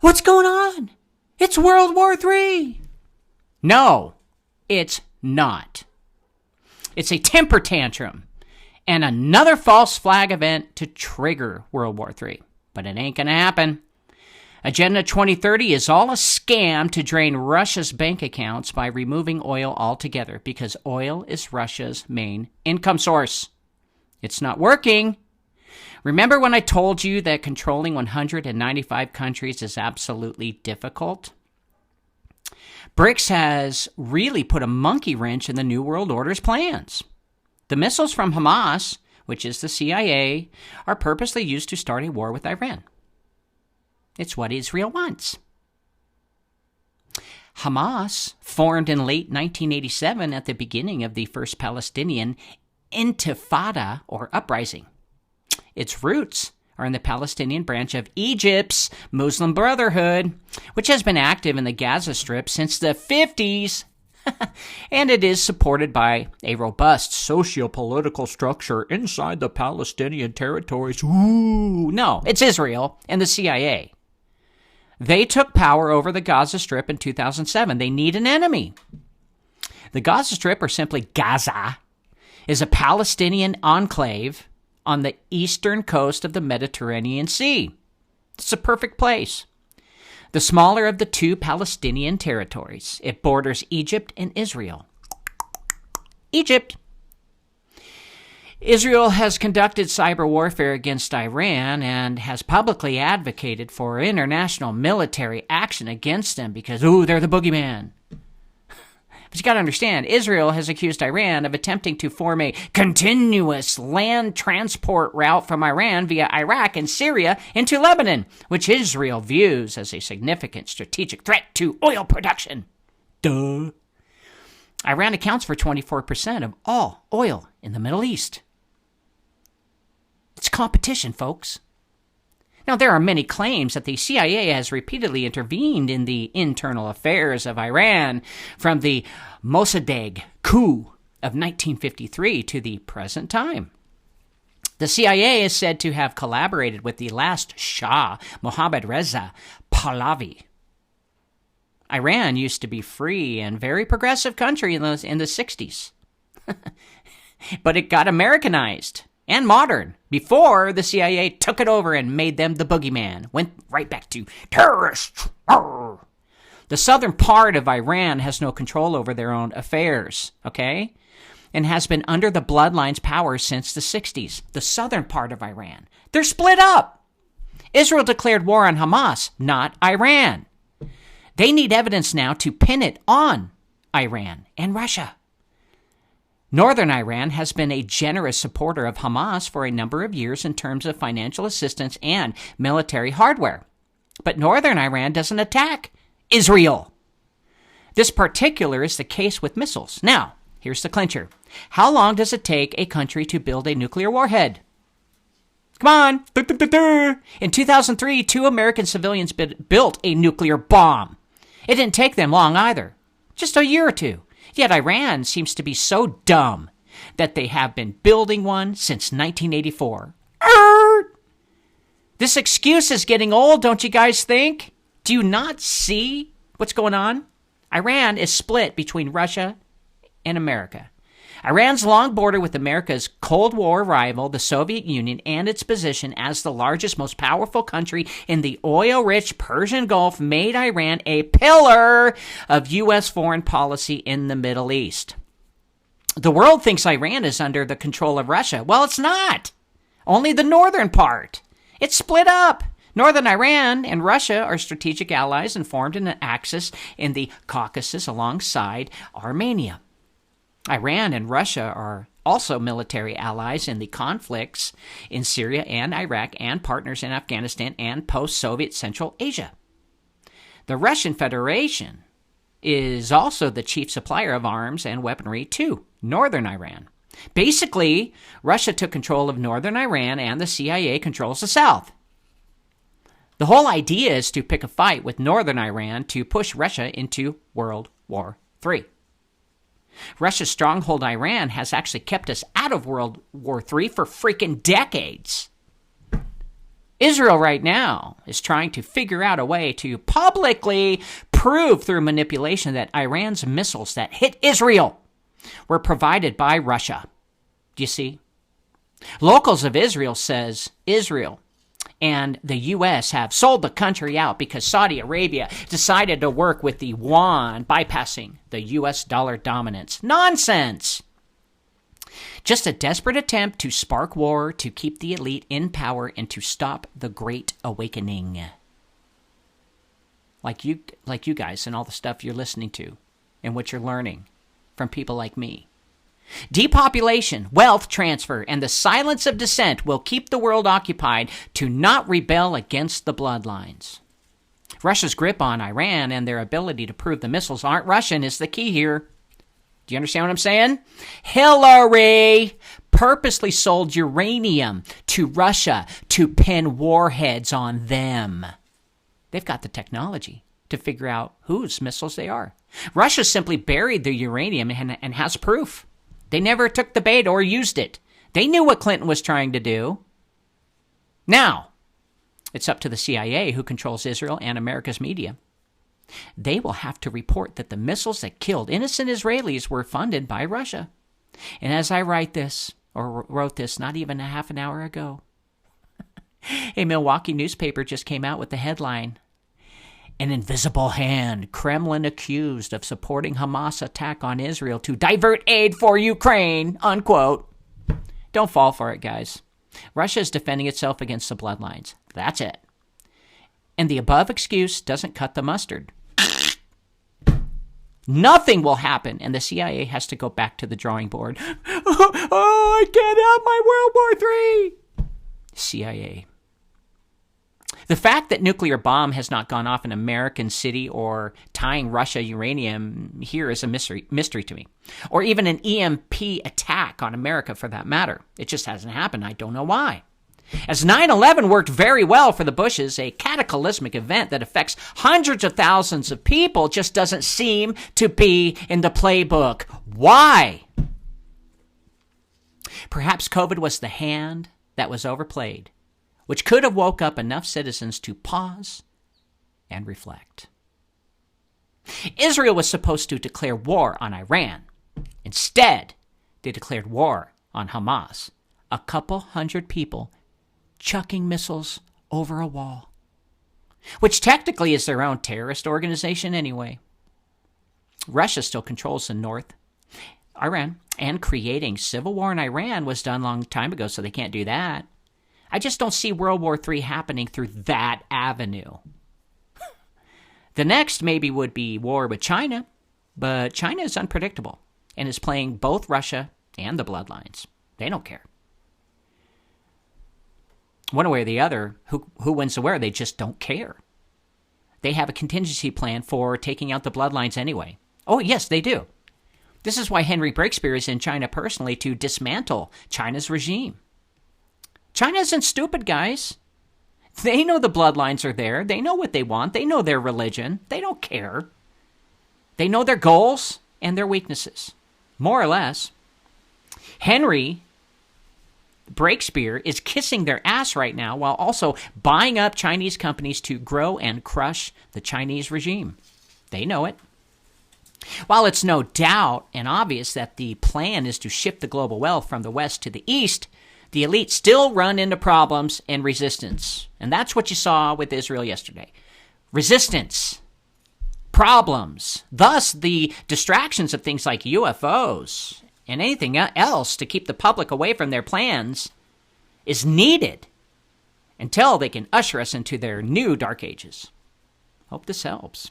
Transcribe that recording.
What's going on? It's World War III. No, it's not. It's a temper tantrum and another false flag event to trigger World War III. But it ain't going to happen. Agenda 2030 is all a scam to drain Russia's bank accounts by removing oil altogether because oil is Russia's main income source. It's not working. Remember when I told you that controlling 195 countries is absolutely difficult? BRICS has really put a monkey wrench in the New World Order's plans. The missiles from Hamas, which is the CIA, are purposely used to start a war with Iran. It's what Israel wants. Hamas formed in late 1987 at the beginning of the first Palestinian Intifada, or uprising. Its roots are in the Palestinian branch of Egypt's Muslim Brotherhood, which has been active in the Gaza Strip since the 50s, and it is supported by a robust socio-political structure inside the Palestinian territories. Ooh, no, it's Israel and the CIA. They took power over the Gaza Strip in 2007. They need an enemy. The Gaza Strip, or simply Gaza, is a Palestinian enclave on the eastern coast of the Mediterranean Sea. It's a perfect place. The smaller of the two Palestinian territories. It borders Egypt and Israel. Egypt. Israel has conducted cyber warfare against Iran and has publicly advocated for international military action against them because, they're the boogeyman. But you got to understand, Israel has accused Iran of attempting to form a continuous land transport route from Iran via Iraq and Syria into Lebanon, which Israel views as a significant strategic threat to oil production. Duh. Iran accounts for 24% of all oil in the Middle East. It's competition, folks. Now, there are many claims that the CIA has repeatedly intervened in the internal affairs of Iran from the Mossad coup of 1953 to the present time. The CIA is said to have collaborated with the last Shah, Mohammad Reza Pahlavi. Iran used to be free and very progressive country in the 60s. But it got Americanized and modern before the CIA took it over and made them the boogeyman. Went right back to terrorists. The southern part of Iran has no control over their own affairs, okay? And has been under the bloodline's power since the 60s. The southern part of Iran. They're split up. Israel declared war on Hamas, not Iran. They need evidence now to pin it on Iran and Russia. Northern Iran has been a generous supporter of Hamas for a number of years in terms of financial assistance and military hardware. But Northern Iran doesn't attack Israel. This particular is the case with missiles. Now, here's the clincher. How long does it take a country to build a nuclear warhead? Come on. In 2003, 2 American civilians built a nuclear bomb. It didn't take them long either. Just a year or two. Yet Iran seems to be so dumb that they have been building one since 1984. This excuse is getting old, don't you guys think? Do you not see what's going on? Iran is split between Russia and America. Iran's long border with America's Cold War rival, the Soviet Union, and its position as the largest, most powerful country in the oil-rich Persian Gulf made Iran a pillar of U.S. foreign policy in the Middle East. The world thinks Iran is under the control of Russia. Well, it's not. Only the northern part. It's split up. Northern Iran and Russia are strategic allies and formed an axis in the Caucasus alongside Armenia. Iran and Russia are also military allies in the conflicts in Syria and Iraq and partners in Afghanistan and post-Soviet Central Asia. The Russian Federation is also the chief supplier of arms and weaponry to northern Iran. Basically, Russia took control of northern Iran and the CIA controls the south. The whole idea is to pick a fight with northern Iran to push Russia into World War III. Russia's stronghold Iran has actually kept us out of World War III for freaking decades. Israel right now is trying to figure out a way to publicly prove through manipulation that Iran's missiles that hit Israel were provided by Russia. Do you see? Locals of Israel says Israel and the U.S. have sold the country out because Saudi Arabia decided to work with the yuan, bypassing the U.S. dollar dominance. Nonsense! Just a desperate attempt to spark war, to keep the elite in power, and to stop the Great Awakening. Like you guys and all the stuff you're listening to and what you're learning from people like me. Depopulation, wealth transfer, and the silence of dissent will keep the world occupied to not rebel against the bloodlines. Russia's grip on Iran and their ability to prove the missiles aren't Russian is the key here. Do you understand what I'm saying? Hillary purposely sold uranium to Russia to pin warheads on them. They've got the technology to figure out whose missiles they are. Russia simply buried the uranium and has proof. They never took the bait or used it. They knew what Clinton was trying to do. Now, it's up to the CIA, who controls Israel and America's media. They will have to report that the missiles that killed innocent Israelis were funded by Russia. And as I wrote this not even a half an hour ago, a Milwaukee newspaper just came out with the headline, "An invisible hand, Kremlin accused of supporting Hamas attack on Israel to divert aid for Ukraine," unquote. Don't fall for it, guys. Russia is defending itself against the bloodlines. That's it. And the above excuse doesn't cut the mustard. Nothing will happen, and the CIA has to go back to the drawing board. I can't have my World War III. CIA. The fact that nuclear bomb has not gone off in an American city or tying Russia uranium here is a mystery to me. Or even an EMP attack on America for that matter. It just hasn't happened. I don't know why. As 9/11 worked very well for the Bushes, a cataclysmic event that affects hundreds of thousands of people just doesn't seem to be in the playbook. Why? Perhaps COVID was the hand that was overplayed, which could have woke up enough citizens to pause and reflect. Israel was supposed to declare war on Iran. Instead, they declared war on Hamas, a couple hundred people chucking missiles over a wall, which technically is their own terrorist organization anyway. Russia still controls the north, Iran, and creating civil war in Iran was done a long time ago, so they can't do that. I just don't see World War III happening through that avenue. The next maybe would be war with China, but China is unpredictable and is playing both Russia and the bloodlines. They don't care. One way or the other, who wins the war, they just don't care. They have a contingency plan for taking out the bloodlines anyway. Oh, yes, they do. This is why Henry Breakspear is in China personally, to dismantle China's regime. China isn't stupid, guys. They know the bloodlines are there. They know what they want. They know their religion. They don't care. They know their goals and their weaknesses, more or less. Henry Breakspear is kissing their ass right now while also buying up Chinese companies to grow and crush the Chinese regime. They know it. While it's no doubt and obvious that the plan is to shift the global wealth from the West to the East, the elite still run into problems and resistance. And that's what you saw with Israel yesterday. Resistance. Problems. Thus, the distractions of things like UFOs and anything else to keep the public away from their plans is needed until they can usher us into their new dark ages. Hope this helps.